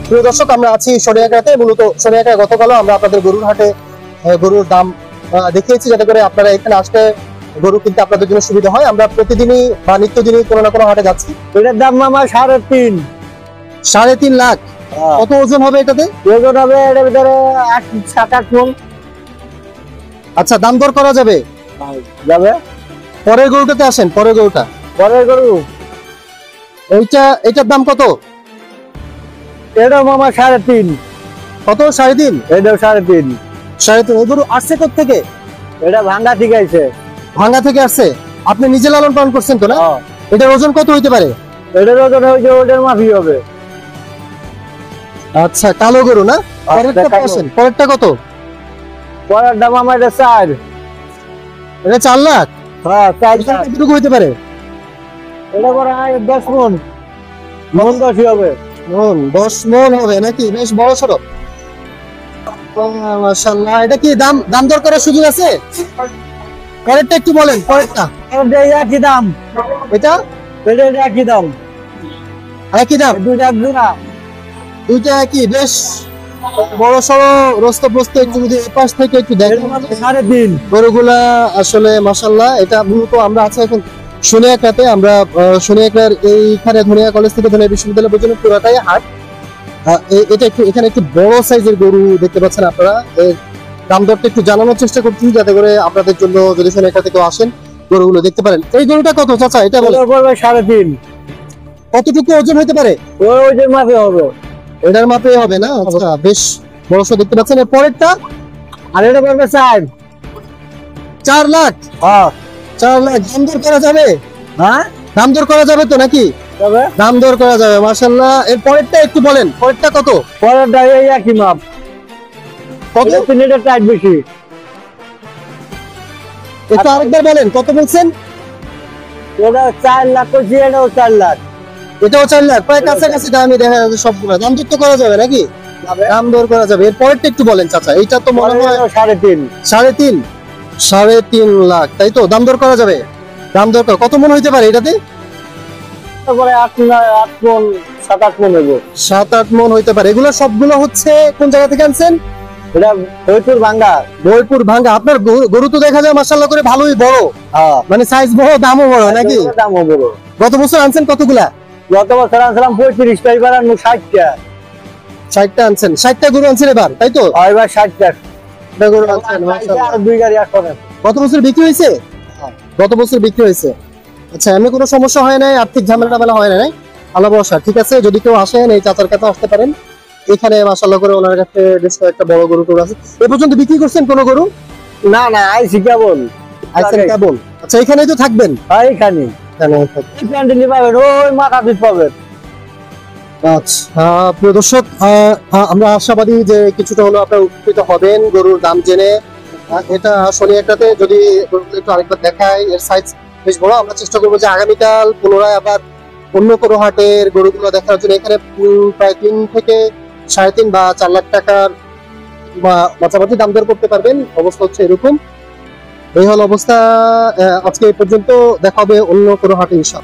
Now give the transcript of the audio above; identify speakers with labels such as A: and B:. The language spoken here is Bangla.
A: প্রিয় দর্শক, আমরা আছি সোনিয়াকাতে। মূলত সোনিয়াকায় গতকালও আমরা আপনাদের গরুর হাটে গরুর দাম দেখিয়েছি, যাতে করে আপনারা এখানে আসলে গরু কিনতে আপনাদের জন্য সুবিধা হয়। আমরা প্রতিদিনই বা নিত্যদিনই কোনো না কোনো হাটে যাচ্ছি।
B: এটার দাম মামা 3.5
A: 3.5 লাখ। কত ওজন হবে এটাতে?
B: ওজন হবে এটার ভিতরে 7-8 মণ।
A: আচ্ছা, দাম দর করা যাবে?
B: যাবে।
A: পরের গরুটাতে আসেন, পরের গরুটা।
B: পরের গরু
A: এইটার দাম কত?
B: এটা মামা 3.5।
A: কত? 3.5?
B: এটাও 3.5।
A: 3.5। এই গরু আসছে কোত্থেকে?
B: এটা ভাঙ্গা ঠিক আছে।
A: ভাঙ্গা থেকে আসছে? আপনি নিজে লালন পালন করছেন তো না? এটার ওজন কত হইতে পারে?
B: এটার ওজন হইছে ওটার মাফি হবে।
A: আচ্ছা, কালো গরু না? পরেরটা কত?
B: পরের দাম আমার এটা 4।
A: এটা 4 লাখ?
B: হ্যাঁ, 4 লাখ।
A: কতটুকু হইতে পারে?
B: এটা করে 10 মণ। মণ 10 হবে।
A: 10 মণ হবে নাকি? বেশ বড় সড়ো। মাশাআল্লাহ। এটা কি দাম দর করার সুযোগ আছে? পরেরটা একটু বলেন, পরেরটা।
B: এটা একই দাম।
A: এটা
B: একই দাম।
A: একই দাম? দুইটা একই। বেশ বড় সড়ো রস্ত একটু যদি পাশ থেকে একটু দেখেন।
B: 3.5
A: গরুগুলা আসলে মাশাআল্লাহ। এটা মূলত আমরা আছি এখন সোনিয়াকাতে। আমরা সোনিয়াকার এইখানে ধনিয়া কলেজ থেকে ধনিয়া বিশ্ববিদ্যালয় পর্যন্ত পুরোটাই হাট। এটা একটু এখানে একটু বড় সাইজের গরু দেখতে পাচ্ছেন আপনারা। এর দাম দরটা একটু জানানোর চেষ্টা করছি, যাতে করে আপনাদের জন্য যদি সোনিয়াকা থেকে আসেন গরুগুলো দেখতে পারেন। এই গরুটা কত চাচা? এটা বলে
B: 3.5।
A: কতটুকু ওজন হতে পারে?
B: ওই মাপে হবে।
A: এটার মাপে হবে না? আচ্ছা, বেশ বড় সড়ো দেখতে পাচ্ছেন। এর পরেরটা?
B: আর এটা পড়বে
A: 4 লাখ?
B: হ্যাঁ,
A: 4 লাখ। দাম দর করা যাবে?
B: হ্যাঁ,
A: দাম দর করা যাবে তো নাকি?
B: তবে
A: দাম দর করা যাবে মাশাআল্লাহ। এর পরেরটা একটু বলেন, পরেরটা কত?
B: পরেরটা এই একই মাপ।
A: কত?
B: এটা টাইট বেশি।
A: একটু আরেকবার বলেন, কত বলছেন?
B: ওটা 4 লাখ কইছি, এটাও 4 লাখ।
A: এটাও 4 লাখ। প্রায় কাছাকাছি দামই দেখা যাচ্ছে সবগুলো। দাম দর তো করা যাবে নাকি? দাম দর করা যাবে। এর পরেরটা একটু বলেন চাচা। এইটা তো মনে হয়
B: 3.5।
A: 3.5 লাখ, তাই তো? দাম দর করা যাবে? দাম দর কত মন হইতে পারে এটাতে?
B: তারপরে 8 মণ 7-8 মণ হবে।
A: 7-8 মন হইতে পারে। এগুলো সবগুলো হচ্ছে কোন জায়গা থেকে আনছেন?
B: এটা হইপুর ভাঙ্গা।
A: বইপুর ভাঙ্গা। আপনার গরু তো দেখা যায় মাশাআল্লাহ করে ভালোই বড়।
B: হ্যাঁ,
A: মানে সাইজ বড়, দামও বড় নাকি?
B: দামও বড়।
A: গত বছর আনছেন কতগুলা?
B: গত বছর আনছিলাম 35টা, এবার আনবো 60টা।
A: 60টা আনছেন? 60টা গরু আনছেন এবার, তাই তো?
B: এবার 60টা
A: গরু আনছেন মাশাআল্লাহ।
B: আর 2 গাড়ি আসবে।
A: গত বছর বিক্রি হয়েছে? গত বছর বিক্রি হয়েছে। আচ্ছা, এমনি কোনো সমস্যা হয় নাই? আর্থিক ঝামেলা হয় না? আল্লাহ ভরসা। ঠিক আছে, যদি কেউ আসেন এই চাচার কাছে আসতে পারেন। এখানে মাশাআল্লাহ করে ওনার কাছে বেশ একটা বড় গরু আছে। এই পর্যন্ত বিক্রি করছেন কোন গরু?
B: না, আইসি কেবল।
A: কেবল। আচ্ছা, এখানেই তো থাকবেন?
B: এইখানে প্যান্ডেলি পাবেন, ওই মাথা পিঠ পাবেন।
A: আচ্ছা, প্রিয় দর্শক, আমরা আশাবাদী যে কিছুটা হলো আপনারা উপকৃত হবেন গরুর দাম জেনে। এটা সোনিয়াকাতে যদি গরুগুলো একটু আরেকবার দেখায়, এর সাইজ বেশ বড়। আমরা চেষ্টা করবো যে আগামীকাল পুনরায় আবার অন্য কোনো হাটের গরুগুলো দেখার জন্য। এখানে প্রায় 3 থেকে 3.5 বা 4 লাখ টাকার মাঝামাঝি দাম দর করতে পারবেন। অবস্থা হচ্ছে এরকম। এই হল অবস্থা। আজকে এই পর্যন্ত। দেখা হবে অন্য কোনো হাটে ইনশাআল্লাহ।